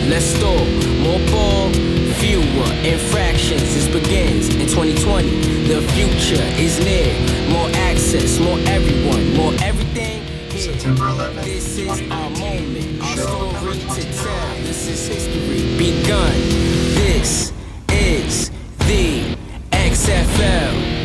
Let's store more ball, fewer infractions. This begins in 2020. The future is near. More access, more everyone, more everything. September 11th, This is our 2019. moment, our Show story number to 29. tell. This is history begun. This is the XFL.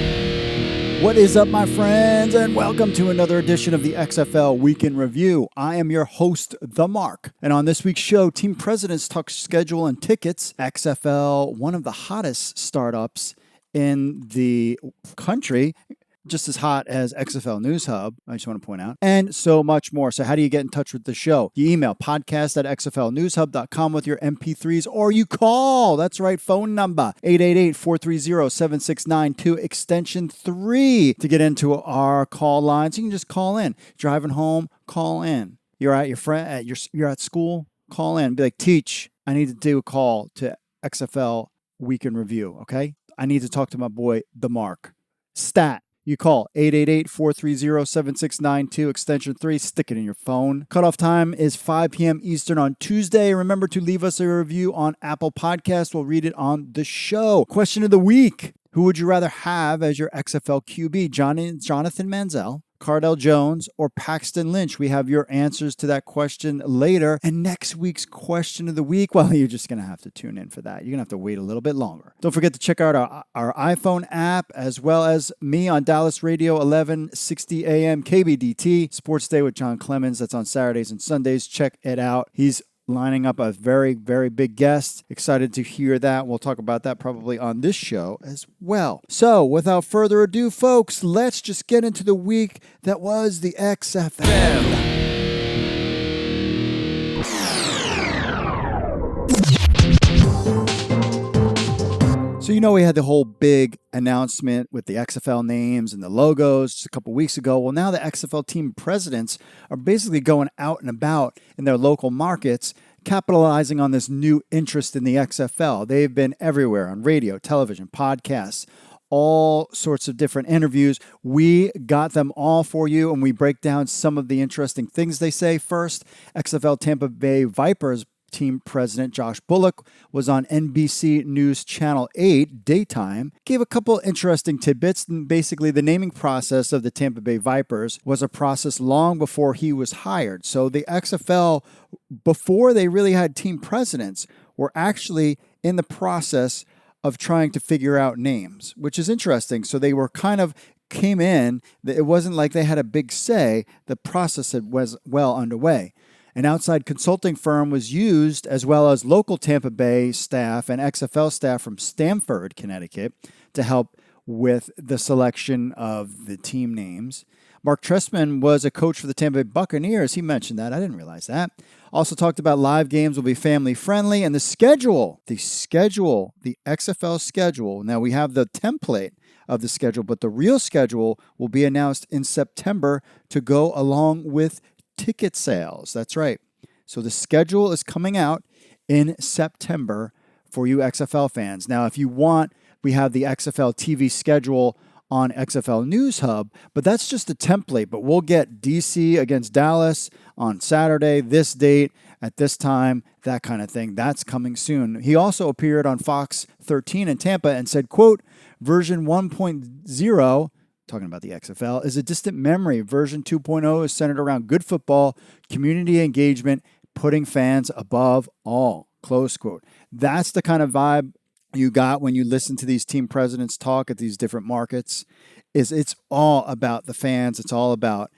What is up, my friends, and welcome to another edition of the XFL Week in Review. I am your host, The Mark, and on this week's show, team presidents talk schedule and tickets. XFL, one of the hottest startups in the country, just as hot as XFL News Hub, I just want to point out, and so much more. So how do you get in touch with the show? You email podcast@xflnewshub.com with your MP3s, or you call. That's right, phone number 888-430-7692, extension 3 to get into our call lines. You can just call in. Driving home, call in. You're at your friend, you're at school, call in. Be like, Teach, I need to do a call to XFL Week in Review, okay? I need to talk to my boy, The Mark. Stat. You call 888-430-7692, extension 3. Stick it in your phone. Cutoff time is 5 p.m. Eastern on Tuesday. Remember to leave us a review on Apple Podcasts. We'll read it on the show. Question of the week. Who would you rather have as your XFL QB? Jonathan Manziel, Cardell Jones, or Paxton Lynch? We have your answers to that question later. And next week's question of the week, well, you're just going to have to tune in for that. You're going to have to wait a little bit longer. Don't forget to check out our iPhone app, as well as me on Dallas Radio, 1160 AM KBDT. Sports Day with John Clemens. That's on Saturdays and Sundays. Check it out. He's lining up a very, very big guest. Excited to hear that. We'll talk about that probably on this show as well. So, without further ado, folks, let's just get into the week that was the XFL. So, we had the whole big announcement with the XFL names and the logos just a couple weeks ago. Well, now the XFL team presidents are basically going out and about in their local markets, capitalizing on this new interest in the XFL. They've been everywhere on radio, television, podcasts, all sorts of different interviews. We got them all for you, and we break down some of the interesting things they say. First, XFL Tampa Bay Vipers team president Josh Bullock was on NBC News Channel 8 daytime, gave a couple interesting tidbits. And basically, the naming process of the Tampa Bay Vipers was a process long before he was hired. So the XFL, before they really had team presidents, were actually in the process of trying to figure out names, which is interesting. So they were came in, it wasn't like they had a big say. The process was well underway. An outside consulting firm was used, as well as local Tampa Bay staff and XFL staff from Stamford, Connecticut, to help with the selection of the team names. Mark Trestman was a coach for the Tampa Bay Buccaneers. He mentioned that. I didn't realize that. Also talked about live games will be family friendly, and the XFL schedule. Now we have the template of the schedule, but the real schedule will be announced in September to go along with ticket sales. That's right. So the schedule is coming out in September for you XFL fans. Now, if you want, we have the XFL TV schedule on XFL News Hub, but that's just a template. But we'll get DC against Dallas on Saturday, this date, at this time, that kind of thing. That's coming soon. He also appeared on Fox 13 in Tampa and said, quote, version 1.0, talking about the XFL, is a distant memory. Version 2.0 is centered around good football, community engagement, putting fans above all, close quote. That's the kind of vibe you got when you listen to these team presidents talk at these different markets. It's all about the fans. It's all about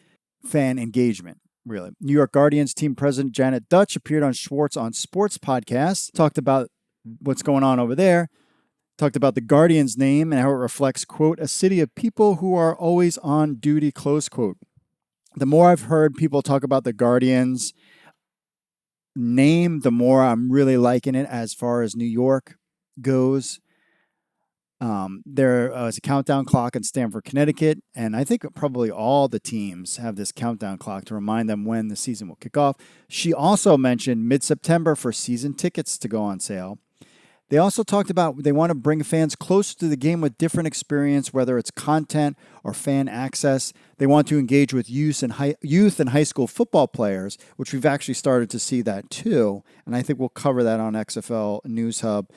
fan engagement, really. New York Guardians team president Janet Dutch appeared on Schwartz on Sports podcast, talked about what's going on over there, talked about the Guardians name and how it reflects, quote, a city of people who are always on duty, close quote. The more I've heard people talk about the Guardians name, the more I'm really liking it as far as New York goes. There is a countdown clock in Stamford, Connecticut, and I think probably all the teams have this countdown clock to remind them when the season will kick off. She also mentioned mid-September for season tickets to go on sale. They also talked about they want to bring fans closer to the game with different experience, whether it's content or fan access. They want to engage with youth and high school football players, which we've actually started to see that too. And I think we'll cover that on XFL News Hub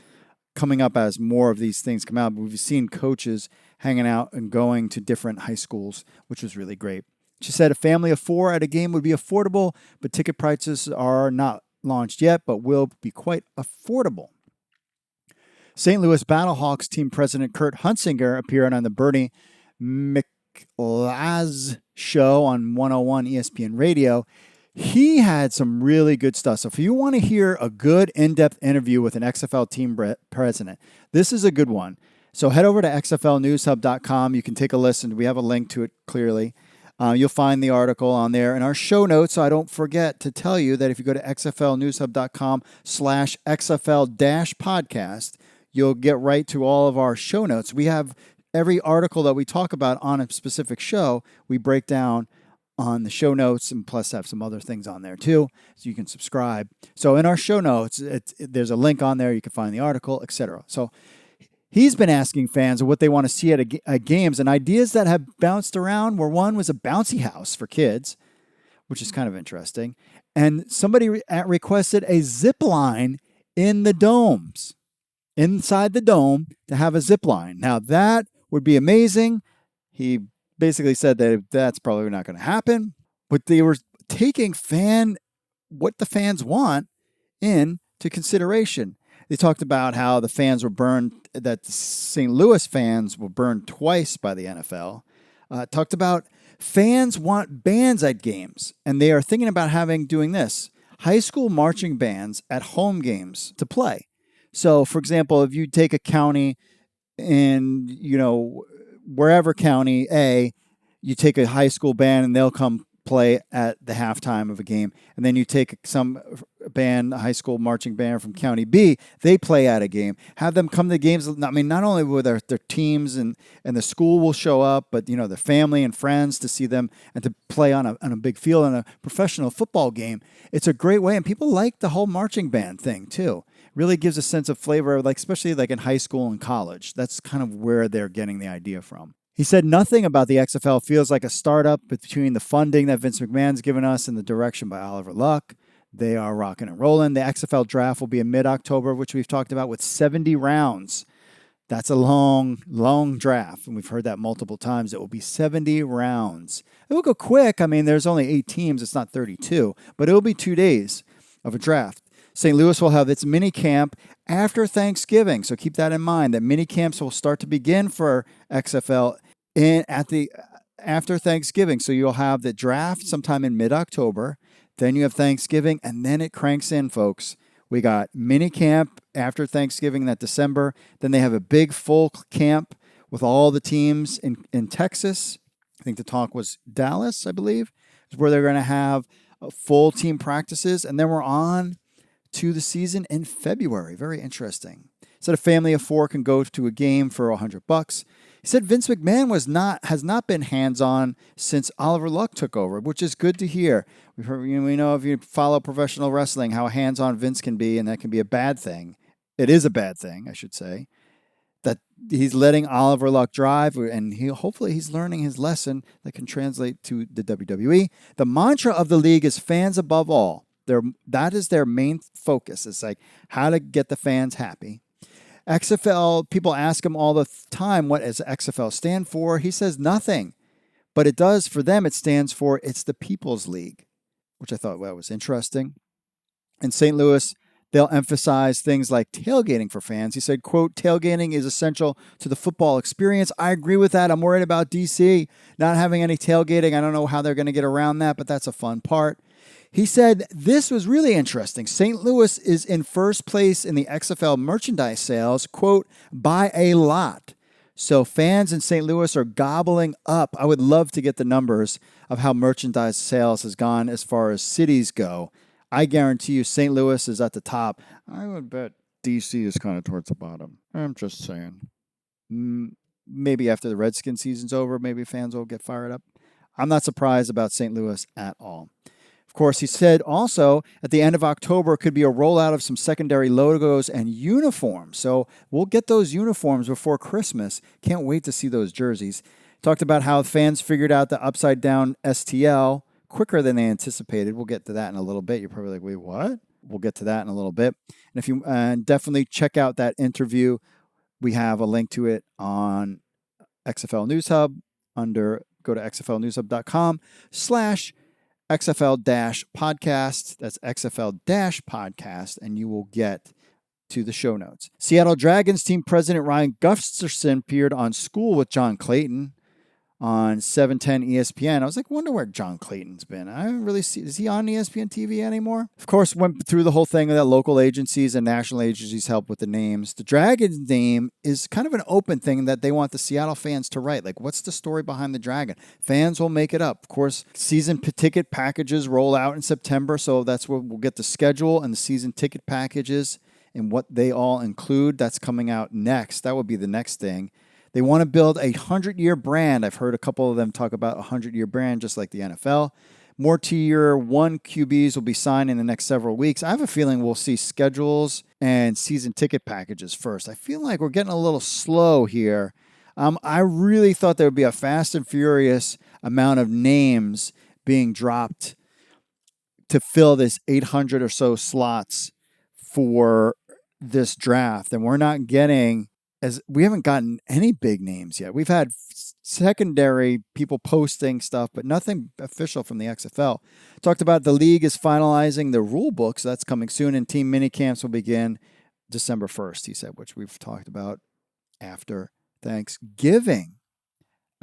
coming up as more of these things come out. But we've seen coaches hanging out and going to different high schools, which was really great. She said a family of 4 at a game would be affordable, but ticket prices are not launched yet, but will be quite affordable. St. Louis Battlehawks team president Kurt Hunsinger appeared on the Bernie McLaz show on 101 ESPN Radio. He had some really good stuff. So if you want to hear a good in-depth interview with an XFL team president, this is a good one. So head over to xflnewshub.com. You can take a listen. We have a link to it clearly. You'll find the article on there in our show notes. So I don't forget to tell you that if you go to xflnewshub.com/XFL-podcast, you'll get right to all of our show notes. We have every article that we talk about on a specific show, we break down on the show notes, and plus have some other things on there too, so you can subscribe. So in our show notes, there's a link on there. You can find the article, etc. So he's been asking fans what they want to see at games, and ideas that have bounced around were one was a bouncy house for kids, which is kind of interesting, and somebody requested a zip line in the domes, inside the dome, to have a zip line. Now that would be amazing. He basically said that that's probably not going to happen, but they were taking what the fans want into consideration. They talked about how the fans were burned, that the St. Louis fans were burned twice by the NFL. Talked about fans want bands at games, and they are thinking about doing this. High school marching bands at home games to play. So, for example, if you take a county in, wherever county A, you take a high school band and they'll come play at the halftime of a game. And then you take some band, a high school marching band from county B, they play at a game. Have them come to games. I mean, not only with their teams and the school will show up, but, their family and friends to see them and to play on a big field in a professional football game. It's a great way. And people like the whole marching band thing too. Really gives a sense of flavor, especially in high school and college. That's kind of where they're getting the idea from. He said nothing about the XFL feels like a startup between the funding that Vince McMahon's given us and the direction by Oliver Luck. They are rocking and rolling. The XFL draft will be in mid-October, which we've talked about, with 70 rounds. That's a long, long draft, and we've heard that multiple times. It will be 70 rounds. It will go quick. I mean, there's only 8 teams. It's not 32, but it will be 2 days of a draft. St. Louis will have its mini camp after Thanksgiving, so keep that in mind. That mini camps will start to begin for XFL after Thanksgiving. So you'll have the draft sometime in mid-October, then you have Thanksgiving, and then it cranks in, folks. We got mini camp after Thanksgiving that December. Then they have a big full camp with all the teams in Texas. I think the talk was Dallas, I believe, is where they're going to have full team practices, and then we're on to the season in February. Very interesting. He said a family of 4 can go to a game for $100. He said Vince McMahon has not been hands-on since Oliver Luck took over, which is good to hear. We know if you follow professional wrestling how hands-on Vince can be, and that can be a bad thing. It is a bad thing, I should say, that he's letting Oliver Luck drive, and hopefully he's learning his lesson that can translate to the WWE. The mantra of the league is fans above all. That is their main focus. It's how to get the fans happy. XFL, people ask him all the time, what does XFL stand for? He says nothing. But it does, for them, it stands for it's the People's League, which I thought was interesting. In St. Louis, they'll emphasize things like tailgating for fans. He said, quote, tailgating is essential to the football experience. I agree with that. I'm worried about DC not having any tailgating. I don't know how they're going to get around that, but that's a fun part. He said this was really interesting. St. Louis is in first place in the XFL merchandise sales, quote, by a lot. So fans in St. Louis are gobbling up. I would love to get the numbers of how merchandise sales has gone as far as cities go. I guarantee you St. Louis is at the top. I would bet DC is kind of towards the bottom. I'm just saying. Maybe after the Redskins season's over, maybe fans will get fired up. I'm not surprised about St. Louis at all. Of course, he said also at the end of October could be a rollout of some secondary logos and uniforms. So we'll get those uniforms before Christmas. Can't wait to see those jerseys. Talked about how fans figured out the upside down STL quicker than they anticipated. We'll get to that in a little bit. You're probably like, wait, what? We'll get to that in a little bit. And if you definitely check out that interview, we have a link to it on XFL News Hub. Go to xflnewshub.com/XFL-podcast. That's XFL-podcast, and you will get to the show notes. Seattle Dragons team president Ryan Gustafson appeared on School with John Clayton on 710 ESPN. I was like, wonder where John Clayton's been. I don't really see. Is he on ESPN TV anymore? Of course, went through the whole thing that local agencies and national agencies help with the names. The Dragon's name is kind of an open thing that they want the Seattle fans to write. Like, what's the story behind the Dragon? Fans will make it up. Of course, season ticket packages roll out in September, so that's where we'll get the schedule and the season ticket packages and what they all include. That's coming out next. That would be the next thing. They want to build a 100-year brand. I've heard a couple of them talk about a 100-year brand, just like the NFL. More Tier 1 QBs will be signed in the next several weeks. I have a feeling we'll see schedules and season ticket packages first. I feel like we're getting a little slow here. I really thought there would be a fast and furious amount of names being dropped to fill this 800 or so slots for this draft. And we're not getting... as we haven't gotten any big names yet. We've had secondary people posting stuff, but nothing official from the XFL. Talked about the league is finalizing the rule book, so that's coming soon, and team mini camps will begin December 1st, he said, which we've talked about after Thanksgiving.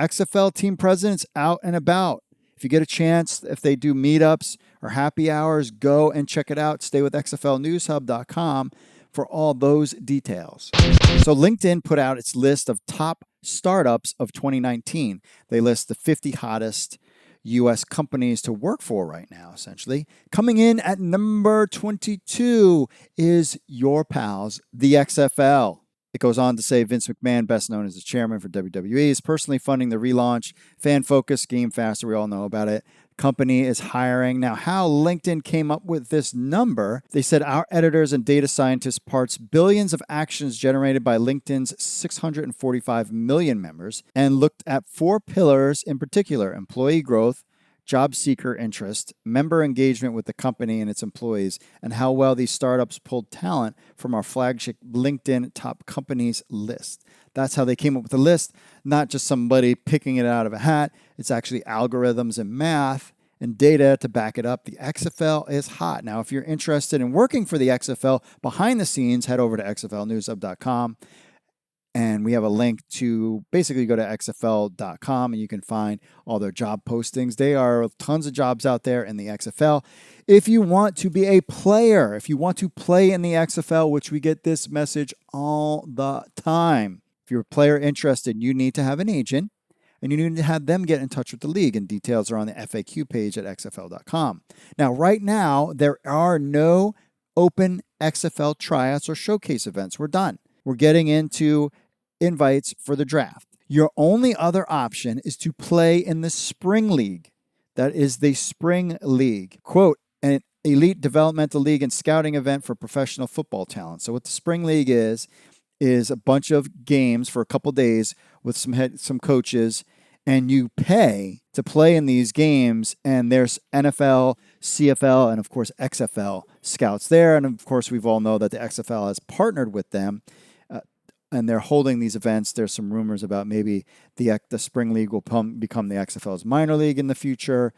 XFL team presidents out and about. If you get a chance, if they do meetups or happy hours, go and check it out. Stay with XFLnewshub.com for all those details. So LinkedIn put out its list of top startups of 2019. They list the 50 hottest U.S. companies to work for right now, essentially. Coming in at number 22 is your pals, the XFL. It goes on to say Vince McMahon, best known as the chairman for WWE, is personally funding the relaunch. Fan-focused, Game Faster, we all know about it. Company is hiring. Now, how LinkedIn came up with this number, they said our editors and data scientists parse billions of actions generated by LinkedIn's 645 million members and looked at 4 pillars in particular: employee growth, job seeker interest, member engagement with the company and its employees, and how well these startups pulled talent from our flagship LinkedIn top companies list. That's how they came up with the list, not just somebody picking it out of a hat. It's actually algorithms and math and data to back it up. The XFL is hot. Now, if you're interested in working for the XFL behind the scenes, head over to xflnewshub.com. And we have a link to basically go to xfl.com and you can find all their job postings. There are tons of jobs out there in the XFL. If you want to be a player, if you want to play in the XFL, which we get this message all the time, if you're a player interested, you need to have an agent and you need to have them get in touch with the league. And details are on the FAQ page at xfl.com. Now, right now, there are no open XFL tryouts or showcase events. We're done. We're getting into invites for the draft. Your only other option is to play in the Spring League. That is the Spring League. Quote, an elite developmental league and scouting event for professional football talent. So what the Spring League is a bunch of games for a couple days with some coaches, and you pay to play in these games, and there's NFL, CFL, and of course XFL scouts there. And of course, we've all know that the XFL has partnered with them. And they're holding these events. There's some rumors about maybe the Spring League will become the XFL's minor league in the future.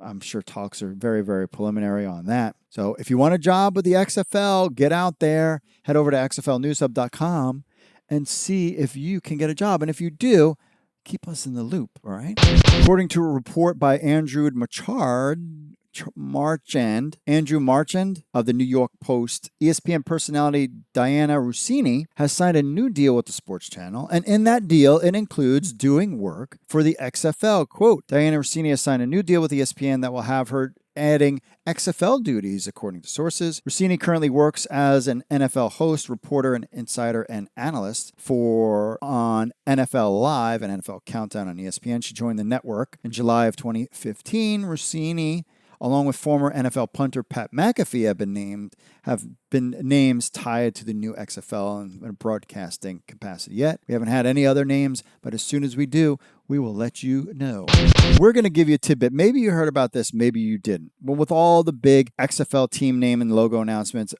I'm sure talks are very, very preliminary on that. So if you want a job with the XFL, get out there, head over to xflnewshub.com and see if you can get a job. And if you do, keep us in the loop, all right? According to a report by Andrew Marchand of the New York Post, ESPN personality Diana Rossini has signed a new deal with the sports channel, and in that deal, it includes doing work for the XFL. Quote, Diana Rossini has signed a new deal with ESPN that will have her adding XFL duties, according to sources. Rossini currently works as an NFL host, reporter, and insider and analyst on NFL Live and NFL Countdown on ESPN. She joined the network in July of 2015. Rossini along with former NFL punter Pat McAfee, have been names tied to the new XFL in a broadcasting capacity. Yet we haven't had any other names, but as soon as we do, we will let you know. We're going to give you a tidbit. Maybe you heard about this, maybe you didn't. But with all the big XFL team name and logo announcements,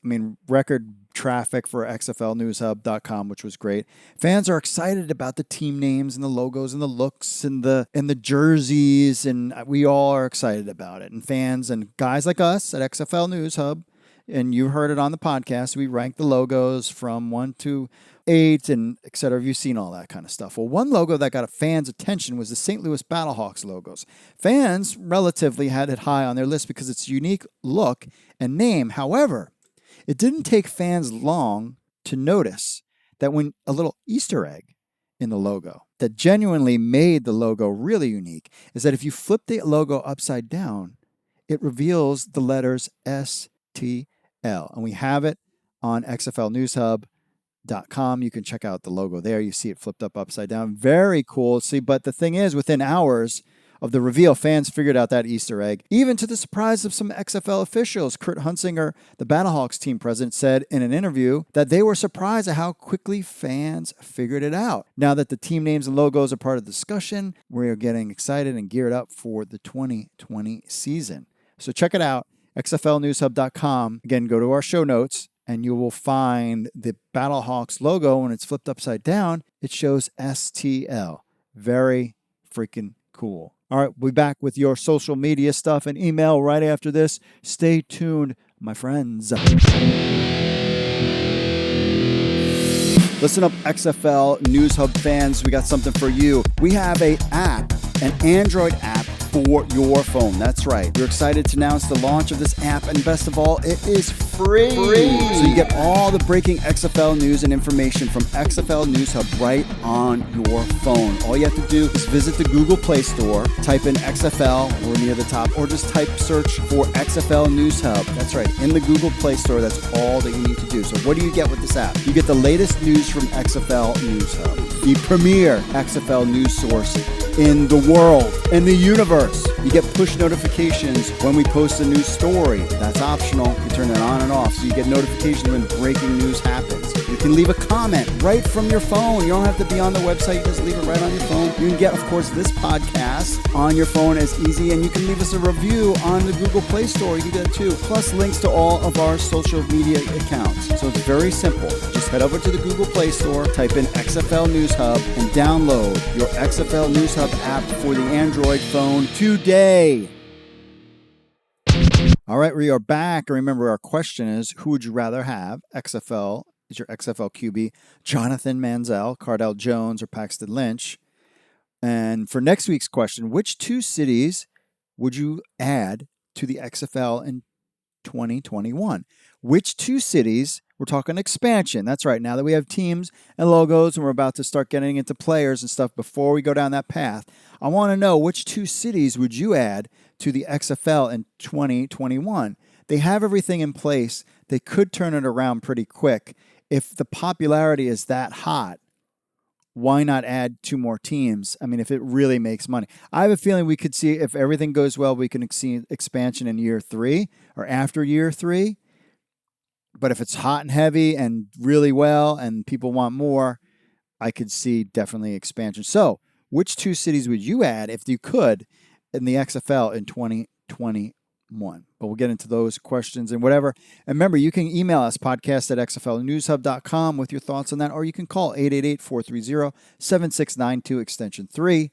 record traffic for XFLnewshub.com, which was great. Fans are excited about the team names and the logos and the looks and the jerseys, and we all are excited about it. And fans and guys like us at XFL News Hub, and you heard it on the podcast, we rank the logos from 1 to 8 and et cetera. You've seen all that kind of stuff. Well, one logo that got a fan's attention was the St. Louis Battlehawks logos. Fans relatively had it high on their list because it's unique look and name. However, it didn't take fans long to notice that when a little Easter egg in the logo that genuinely made the logo really unique is that if you flip the logo upside down, it reveals the letters STL. And we have it on XFLnewshub.com. You can check out the logo there. You see it flipped up upside down. Very cool. See, but the thing is, within hours of the reveal, fans figured out that Easter egg, even to the surprise of some XFL officials. Kurt Hunsinger, the Battlehawks team president, said in an interview that they were surprised at how quickly fans figured it out. Now that the team names and logos are part of the discussion, we're getting excited and geared up for the 2020 season. So check it out, xflnewshub.com. Again, go to our show notes, and you will find the Battlehawks logo. When it's flipped upside down, it shows STL. Very freaking cool. All right, we'll be back with your social media stuff and email right after this. Stay tuned, my friends. Listen up, XFL News Hub fans. We got something for you. We have an Android app for your phone. That's right. We're excited to announce the launch of this app, and best of all, it is free. So you get all the breaking XFL news and information from XFL News Hub right on your phone. All you have to do is visit the Google Play Store, type in XFL or near the top, or just search for XFL News Hub. That's right. In the Google Play Store, that's all that you need to do. So what do you get with this app? You get the latest news from XFL News Hub, the premier XFL news source in the world, in the universe. You get push notifications when we post a new story. That's optional. You turn it on and off, so you get notifications when breaking news happens. You can leave a comment right from your phone. You don't have to be on the website. You just leave it right on your phone. You can get, of course, this podcast on your phone as easy, and you can leave us a review on the Google Play Store. You can do that too. Plus links to all of our social media accounts. So it's very simple. Just head over to the Google Play Store, type in XFL News Hub, and download your XFL News Hub app for the Android phone today. All right, we are back. Remember, our question is, who would you rather have? XFL is your XFL QB, Jonathan Manziel, Cardell Jones, or Paxton Lynch. And for next week's question, which two cities would you add to the XFL in 2021? Which two cities? We're talking expansion. That's right. Now that we have teams and logos and we're about to start getting into players and stuff, before we go down that path, I want to know, which two cities would you add to the XFL in 2021? They have everything in place. They could turn it around pretty quick. If the popularity is that hot, why not add two more teams? I mean, if it really makes money. I have a feeling we could see, if everything goes well, we can see expansion in year 3 or after year 3. But if it's hot and heavy and really well and people want more, I could see definitely expansion. So which two cities would you add, if you could, in the XFL in 2021? But we'll get into those questions and whatever. And remember, you can email us, podcast@xflnewshub.com, with your thoughts on that, or you can call 888-430-7692, extension 3,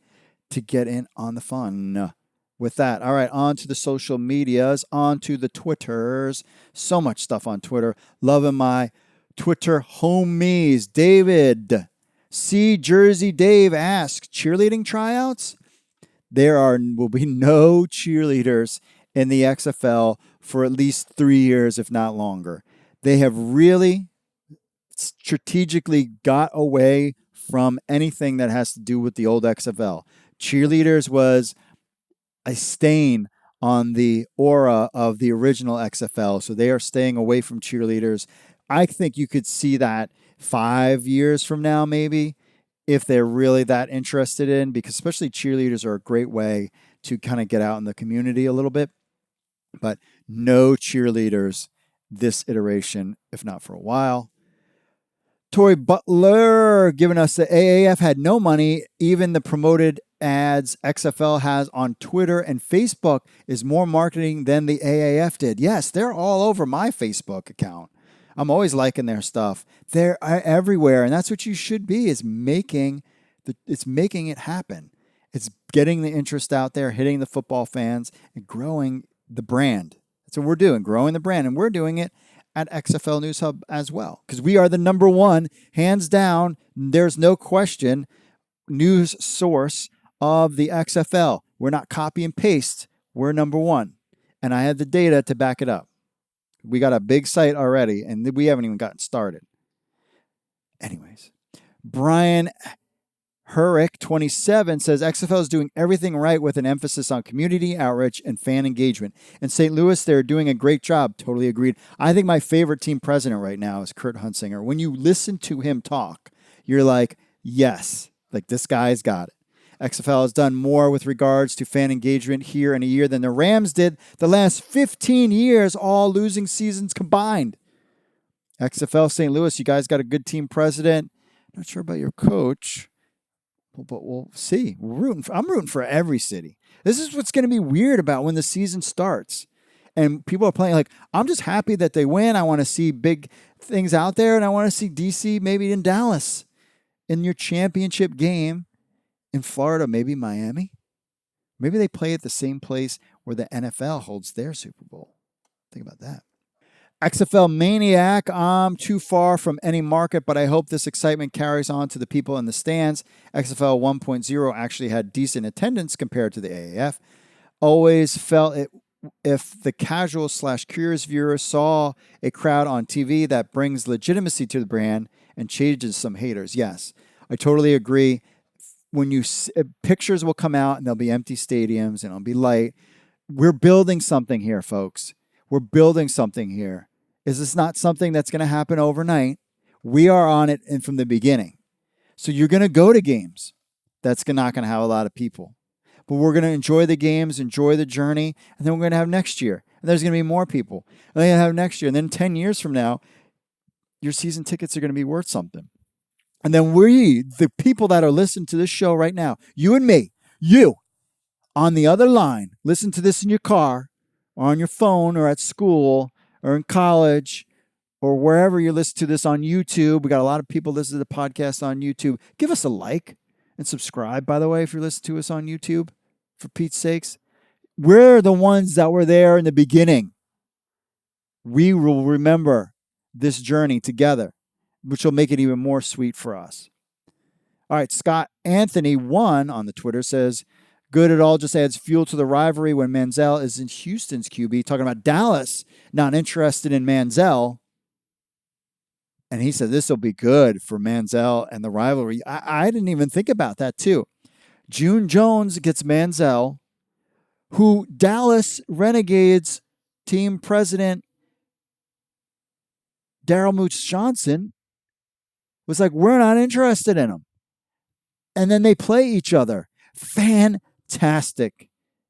to get in on the fun. With that, all right, on to the social medias, on to the Twitters. So much stuff on Twitter. Loving my Twitter homies. David, C. Jersey Dave asks, cheerleading tryouts? There will be no cheerleaders in the XFL for at least 3 years, if not longer. They have really strategically got away from anything that has to do with the old XFL. Cheerleaders was a stain on the aura of the original XFL, so they are staying away from cheerleaders. I think you could see that 5 years from now, maybe, if they're really that interested in, because especially cheerleaders are a great way to kind of get out in the community a little bit. But no cheerleaders this iteration, if not for a while. Tori Butler giving us the AAF had no money. Even the promoted ads XFL has on Twitter and Facebook is more marketing than the AAF did. Yes, they're all over my Facebook account. I'm always liking their stuff. They're everywhere, and that's what you should be. Is making it happen. It's getting the interest out there, hitting the football fans, and growing the brand. That's what we're doing, growing the brand, and we're doing it at XFL News Hub as well, because we are the number one, hands down, there's no question, news source of the XFL. We're not copy and paste. We're number one. And I had the data to back it up. We got a big site already, and we haven't even gotten started. Anyways, Brian Herrick, 27, says XFL is doing everything right with an emphasis on community outreach and fan engagement. In St. Louis, they're doing a great job. Totally agreed. I think my favorite team president right now is Kurt Hunsinger. When you listen to him talk, you're like, yes, like this guy's got it. XFL has done more with regards to fan engagement here in a year than the Rams did the last 15 years, all losing seasons combined. XFL St. Louis, you guys got a good team president. Not sure about your coach. But we'll see. I'm rooting for every city. This is what's going to be weird about when the season starts. And people are playing like, I'm just happy that they win. I want to see big things out there. And I want to see DC, maybe in Dallas, in your championship game. In Florida, maybe Miami. Maybe they play at the same place where the NFL holds their Super Bowl. Think about that. XFL Maniac, I'm too far from any market, but I hope this excitement carries on to the people in the stands. XFL 1.0 actually had decent attendance compared to the AAF. Always felt it if the casual/curious viewer saw a crowd on TV, that brings legitimacy to the brand and changes some haters. Yes, I totally agree. When you pictures will come out and there'll be empty stadiums and it'll be light. We're building something here, folks. We're building something here. Is this not something that's going to happen overnight? We are on it and from the beginning. So you're going to go to games. That's not going to have a lot of people. But we're going to enjoy the games, enjoy the journey, and then we're going to have next year. And there's going to be more people. And then you have next year. And then 10 years from now, your season tickets are going to be worth something. And then we, the people that are listening to this show right now, you and me, you on the other line, listen to this in your car or on your phone or at school or in college or wherever you listen to this on YouTube. We got a lot of people listen to the podcast on YouTube. Give us a like and subscribe, by the way, if you're listening to us on YouTube, for Pete's sakes. We're the ones that were there in the beginning. We will remember this journey together, which will make it even more sweet for us. All right, Scott Anthony 1 on the Twitter says, good, it all just adds fuel to the rivalry when Manziel is in Houston's QB. Talking about Dallas not interested in Manziel. And he said this will be good for Manziel and the rivalry. I didn't even think about that too. June Jones gets Manziel, who Dallas Renegades team president Daryl Mooch Johnson was like, we're not interested in him. And then they play each other. Fantastic,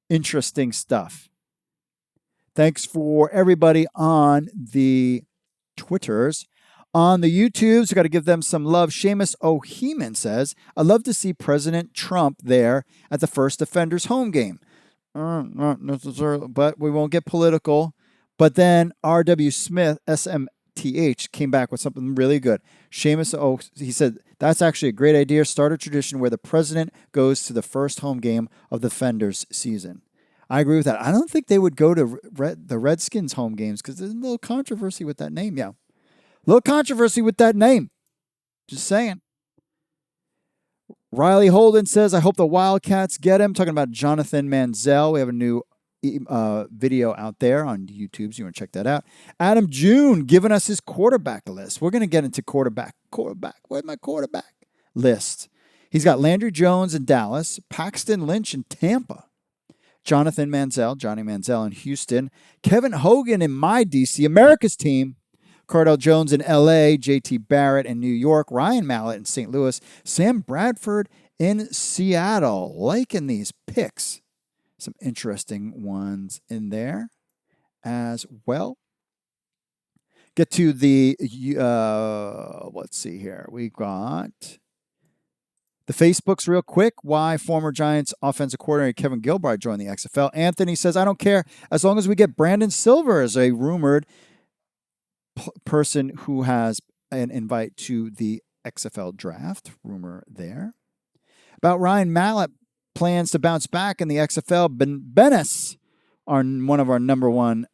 interesting stuff. Thanks for everybody on the Twitters. On the YouTubes, we got to give them some love. Seamus O'Heeman says, I'd love to see President Trump there at the First Defenders home game. Not necessarily, but we won't get political. But then R.W. Smith, SMTH, came back with something really good. Seamus he said, that's actually a great idea. Start a tradition where the president goes to the first home game of the Defenders season. I agree with that. I don't think they would go to the Redskins home games because there's a little controversy with that name. Yeah. Little controversy with that name. Just saying. Riley Holden says, I hope the Wildcats get him. Talking about Jonathan Manziel. We have a new video out there on YouTube, so you want to check that out. Adam June giving us his quarterback list. We're going to get into quarterback. Where's my quarterback list? He's got Landry Jones in Dallas, Paxton Lynch in Tampa, Jonathan Manziel, Johnny Manziel in Houston, Kevin Hogan in my DC, America's team, Cardell Jones in L.A., J.T. Barrett in New York, Ryan Mallett in St. Louis, Sam Bradford in Seattle. Liking these picks. Some interesting ones in there. as well. Get to the, let's see here. We got the Facebooks real quick. Why former Giants offensive coordinator Kevin Gilbride joined the XFL. Anthony says, I don't care as long as we get Brandon Silver as a rumored person who has an invite to the XFL draft. Rumor there. About Ryan Mallett plans to bounce back in the XFL. Benes, one of our number one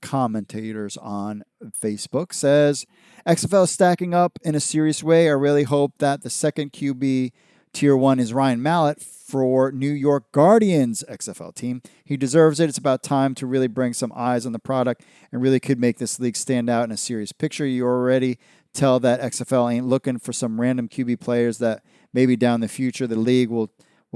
commentators on Facebook, says XFL is stacking up in a serious way. I really hope that the second QB tier 1 is Ryan Mallett for New York Guardians XFL team. He deserves it. It's about time to really bring some eyes on the product and really could make this league stand out in a serious picture. You already tell that XFL ain't looking for some random QB players that maybe down the future the league will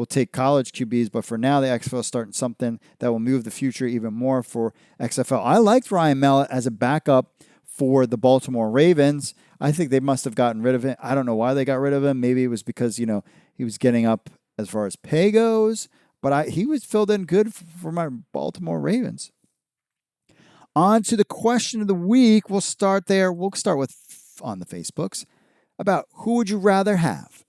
take college QBs, but for now, the XFL is starting something that will move the future even more for XFL. I liked Ryan Mallett as a backup for the Baltimore Ravens. I think they must have gotten rid of him. I don't know why they got rid of him. Maybe it was because, he was getting up as far as pay goes, but he was filled in good for my Baltimore Ravens. On to the question of the week. We'll start there. We'll start with on the Facebooks about who would you rather have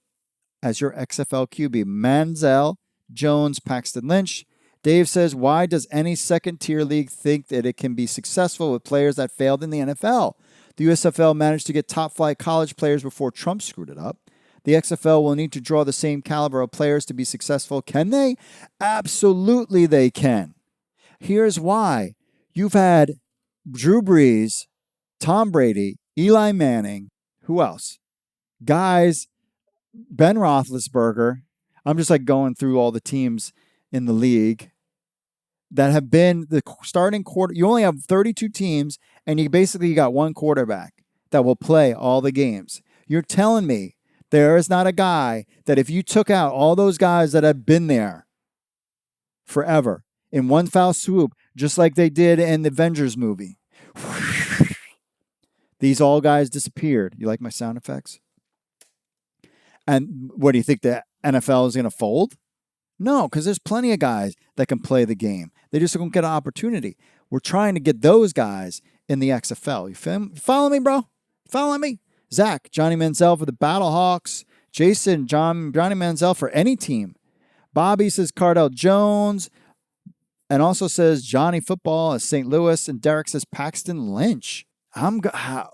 as your XFL QB, Manziel, Jones, Paxton Lynch. Dave says, why does any second-tier league think that it can be successful with players that failed in the NFL? The USFL managed to get top-flight college players before Trump screwed it up. The XFL will need to draw the same caliber of players to be successful. Can they? Absolutely they can. Here's why. You've had Drew Brees, Tom Brady, Eli Manning. Who else? Guys, Ben Roethlisberger. I'm just going through all the teams in the league that have been the starting quarter. You only have 32 teams, and you basically got one quarterback that will play all the games. You're telling me there is not a guy that if you took out all those guys that have been there forever in one foul swoop, just like they did in the Avengers movie, these all guys disappeared. You like my sound effects? And what do you think, the NFL is going to fold? No, because there's plenty of guys that can play the game. They just don't get an opportunity. We're trying to get those guys in the XFL. You follow me, bro? Follow me? Zach, Johnny Manziel for the Battlehawks. Jason, Johnny Manziel for any team. Bobby says Cardell Jones. And also says Johnny Football at St. Louis. And Derek says Paxton Lynch.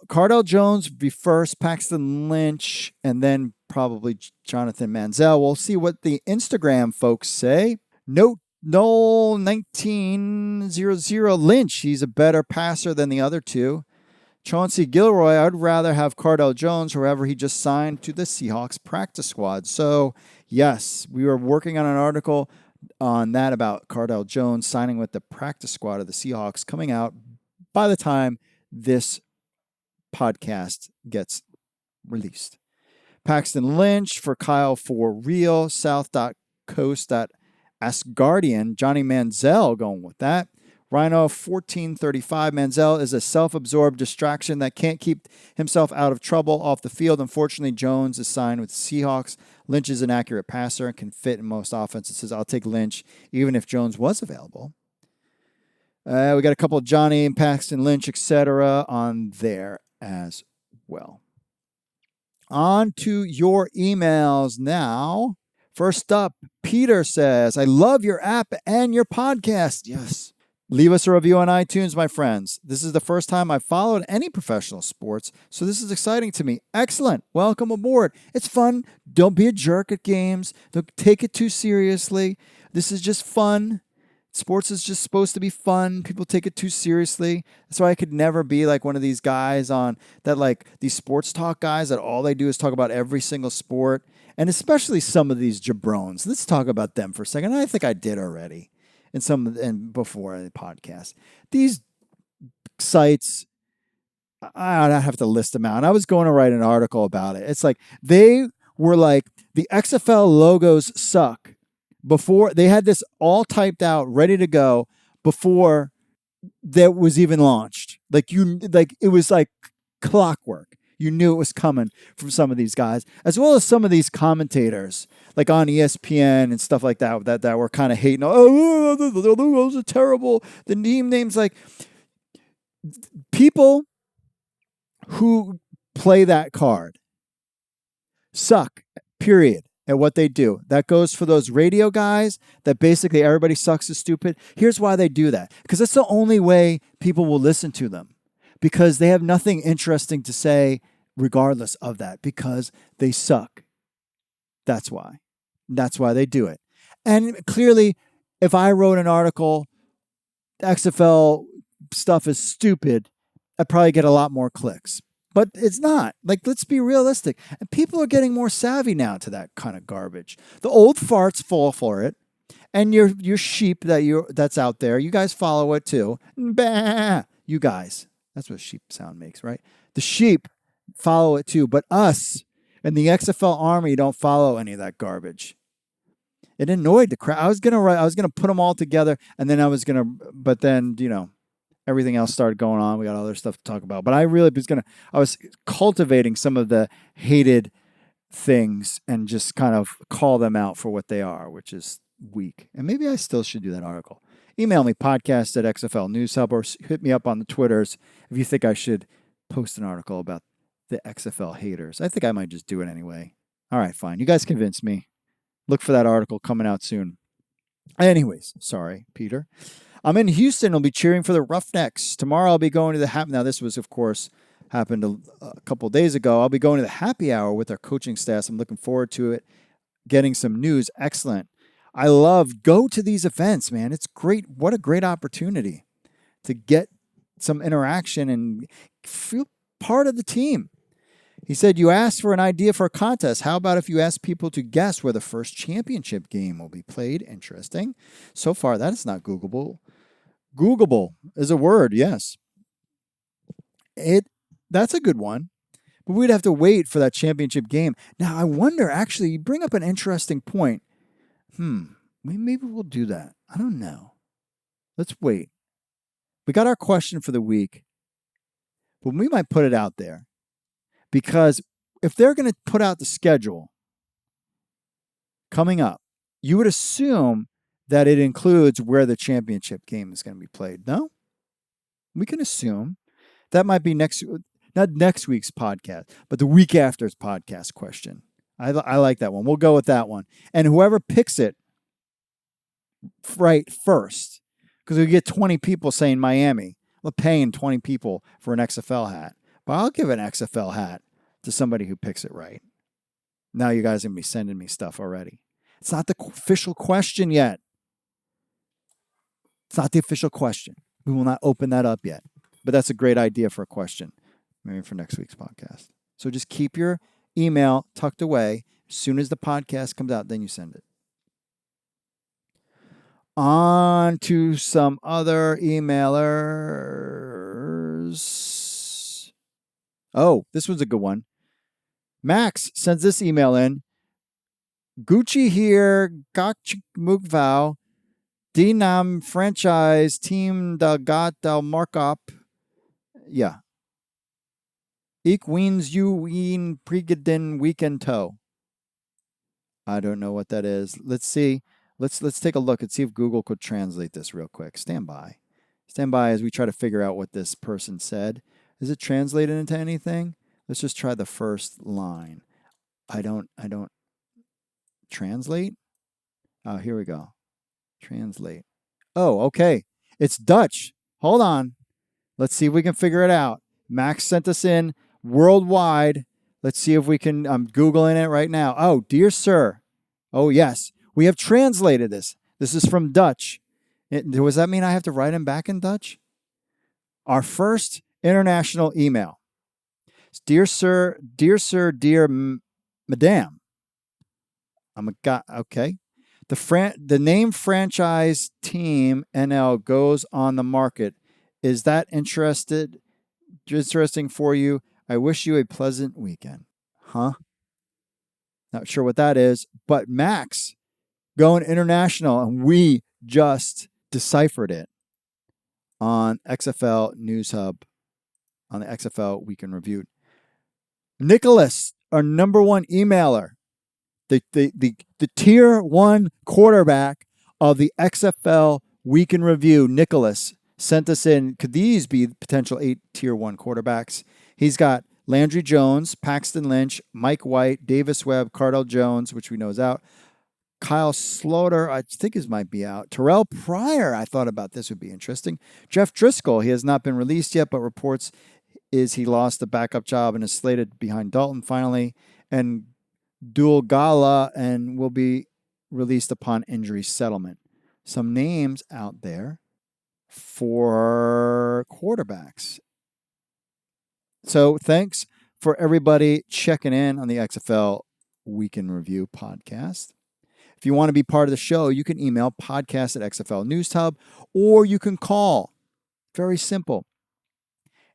Cardell Jones be first, Paxton Lynch, and then probably Jonathan Manziel. We'll see what the Instagram folks say. Note Noel 1900 Lynch. He's a better passer than the other two. Chauncey Gilroy, I'd rather have Cardell Jones, wherever he just signed to the Seahawks practice squad. So, yes, we were working on an article on that about Cardell Jones signing with the practice squad of the Seahawks, coming out by the time this podcast gets released. Paxton Lynch for Kyle for real. South.coast.asgardian. Johnny Manziel going with that. Rhino 1435. Manziel is a self-absorbed distraction that can't keep himself out of trouble off the field. Unfortunately, Jones is signed with the Seahawks. Lynch is an accurate passer and can fit in most offenses. Says, I'll take Lynch even if Jones was available. We got a couple of Johnny and Paxton Lynch, etc. on there as well. On to your emails now. First up, Peter says, I love your app and your podcast. Yes. Leave us a review on iTunes, my friends. This is the first time I've followed any professional sports, so this is exciting to me. Excellent. Welcome aboard. It's fun. Don't be a jerk at games. Don't take it too seriously. This is just fun. Sports is just supposed to be fun. People take it too seriously. That's why I could never be like one of these guys on that, like these sports talk guys that all they do is talk about every single sport. And especially some of these jabrones. Let's talk about them for a second. I think I did already and before the podcast. These sites, I have to list them out. And I was going to write an article about it. It's like they were like, the XFL logos suck. Before they had this all typed out, ready to go before that was even launched. It was like clockwork. You knew it was coming from some of these guys, as well as some of these commentators, like on ESPN and stuff like that were kind of hating. Oh, the logos are terrible. The team names, like, people who play that card suck, period, at what they do. That goes for those radio guys that basically everybody sucks is stupid. Here's why they do that. Because that's the only way people will listen to them. Because they have nothing interesting to say regardless of that. Because they suck. That's why. That's why they do it. And clearly, if I wrote an article, XFL stuff is stupid, I'd probably get a lot more clicks. But it's not. Like, let's be realistic. And people are getting more savvy now to that kind of garbage. The old farts fall for it. And your sheep that's out there, you guys follow it too. Bah! You guys. That's what sheep sound makes, right? The sheep follow it too. But us and the XFL army don't follow any of that garbage. It annoyed the crowd. I was gonna put them all together, and then but then, everything else started going on. We got other stuff to talk about. But I was cultivating some of the hated things and just kind of call them out for what they are, which is weak. And maybe I still should do that article. Email me, podcast@XFL News Hub, or hit me up on the Twitters if you think I should post an article about the XFL haters. I think I might just do it anyway. All right, fine. You guys convinced me. Look for that article coming out soon. Anyways, sorry, Peter. I'm in Houston. I'll be cheering for the Roughnecks. Tomorrow I'll be going to the Now, this was, of course, happened a couple of days ago. I'll be going to the happy hour with our coaching staff. I'm looking forward to it. Getting some news. Excellent. Go to these events, man. It's great. What a great opportunity to get some interaction and feel part of the team. He said, you asked for an idea for a contest. How about if you ask people to guess where the first championship game will be played? Interesting. So far, that is not Googleable. Googleable is a word, yes. That's a good one. But we'd have to wait for that championship game. Now, I wonder, actually, you bring up an interesting point. Maybe we'll do that. I don't know. Let's wait. We got our question for the week, but we might put it out there. Because if they're going to put out the schedule coming up, you would assume that it includes where the championship game is going to be played. No? We can assume. That might be not next week's podcast, but the week after's podcast question. I like that one. We'll go with that one. And whoever picks it right first, because we get 20 people saying Miami. We're paying 20 people for an XFL hat. But I'll give an XFL hat to somebody who picks it right. Now you guys are going to be sending me stuff already. It's not the official question yet. It's not the official question. We will not open that up yet. But that's a great idea for a question, maybe for next week's podcast. So just keep your email tucked away. As soon as the podcast comes out, then you send it. On to some other emailers. Oh, this one's a good one. Max sends this email in. Gucci here, Gak Mugvau, Dinam franchise team da got del markup. Yeah. Ik wins you ween prigeden weekend toe. I don't know what that is. Let's see. Let's take a look and see if Google could translate this real quick. Stand by. Stand by as we try to figure out what this person said. Is it translated into anything? Let's just try the first line. I don't translate. Oh, here we go. Translate. Oh, okay. It's Dutch. Hold on. Let's see if we can figure it out. Max sent us in worldwide. Let's see if we can. I'm Googling it right now. Oh, dear sir. Oh, yes. We have translated this. This is from Dutch. Does that mean I have to write him back in Dutch? Our first international email. Dear sir, dear madame. Okay. The name franchise team NL goes on the market. Is that interesting for you? I wish you a pleasant weekend. Huh? Not sure what that is, but Max going international, and we just deciphered it on XFL News Hub, on the XFL Weekend Review. Nicholas, our number one emailer, the tier one quarterback of the XFL Week in Review, Nicholas, sent us in. Could these be potential 8 tier one quarterbacks? He's got Landry Jones, Paxton Lynch, Mike White, Davis Webb, Cardell Jones, which we know is out. Kyle Slaughter, I think his might be out. Terrell Pryor, I thought about this would be interesting. Jeff Driscoll, he has not been released yet, but reports is he lost the backup job and is slated behind Dalton finally. And Dual Gala and will be released upon injury settlement. Some names out there for quarterbacks. So thanks for everybody checking in on the XFL Week in Review podcast. If you want to be part of the show, you can email podcast@XFL News Hub, or you can call. Very simple.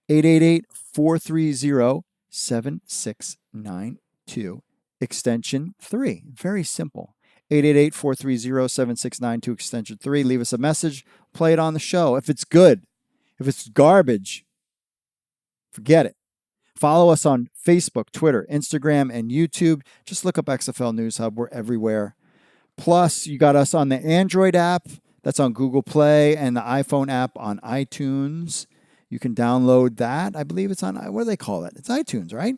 888-430-7692, extension 3. Very simple. 888-430-7692, extension 3. Leave us a message. Play it on the show. If it's good, if it's garbage, forget it. Follow us on Facebook, Twitter, Instagram, and YouTube. Just look up XFL News Hub. We're everywhere. Plus, you got us on the Android app. That's on Google Play, and the iPhone app on iTunes. You can download that. I believe it's on, what do they call it? It's iTunes, right?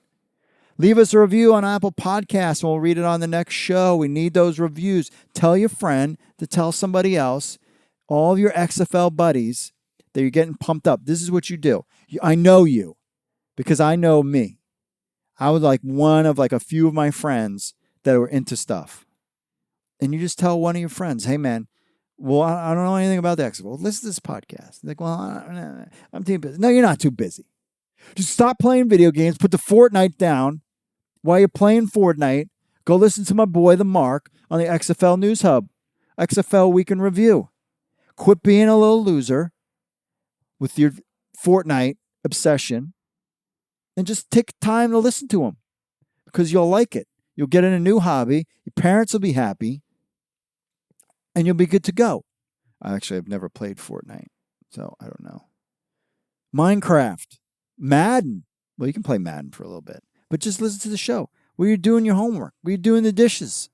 Leave us a review on Apple Podcasts, and we'll read it on the next show. We need those reviews. Tell your friend to tell somebody else, all of your XFL buddies, that you're getting pumped up. This is what you do. I know you, because I know me. I was like one of like a few of my friends that were into stuff. And you just tell one of your friends, hey, man, well, I don't know anything about the XFL. Well, listen to this podcast. Like, well, I'm too busy. No, you're not too busy. Just stop playing video games. Put the Fortnite down. While you're playing Fortnite, go listen to my boy, the Mark, on the XFL News Hub. XFL Week in Review. Quit being a little loser with your Fortnite obsession and just take time to listen to him because you'll like it. You'll get in a new hobby. Your parents will be happy. And you'll be good to go. Actually, I've never played Fortnite, so I don't know. Minecraft. Madden. Well, you can play Madden for a little bit. But just listen to the show. Where you're doing your homework. Where you're doing the dishes.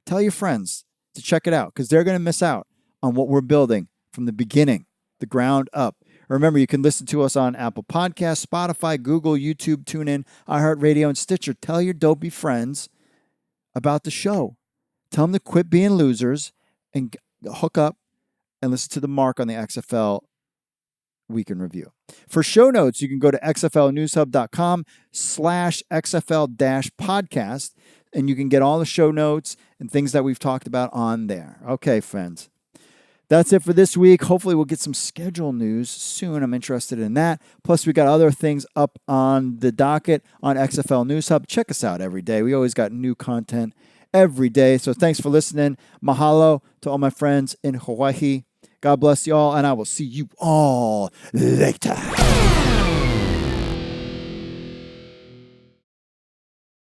Tell your friends to check it out because they're going to miss out on what we're building from the beginning, the ground up. Remember, you can listen to us on Apple Podcasts, Spotify, Google, YouTube, TuneIn, iHeartRadio, and Stitcher. Tell your dopey friends about the show. Tell them to quit being losers and hook up and listen to the Mark on the XFL Week in Review. For show notes, you can go to xflnewshub.com/XFL-podcast, and you can get all the show notes and things that we've talked about on there. Okay, friends. That's it for this week. Hopefully we'll get some schedule news soon. I'm interested in that. Plus, we got other things up on the docket on XFL News Hub. Check us out every day. We always got new content every day. So thanks for listening. Mahalo to all my friends in Hawaii. God bless you all, and I will see you all later.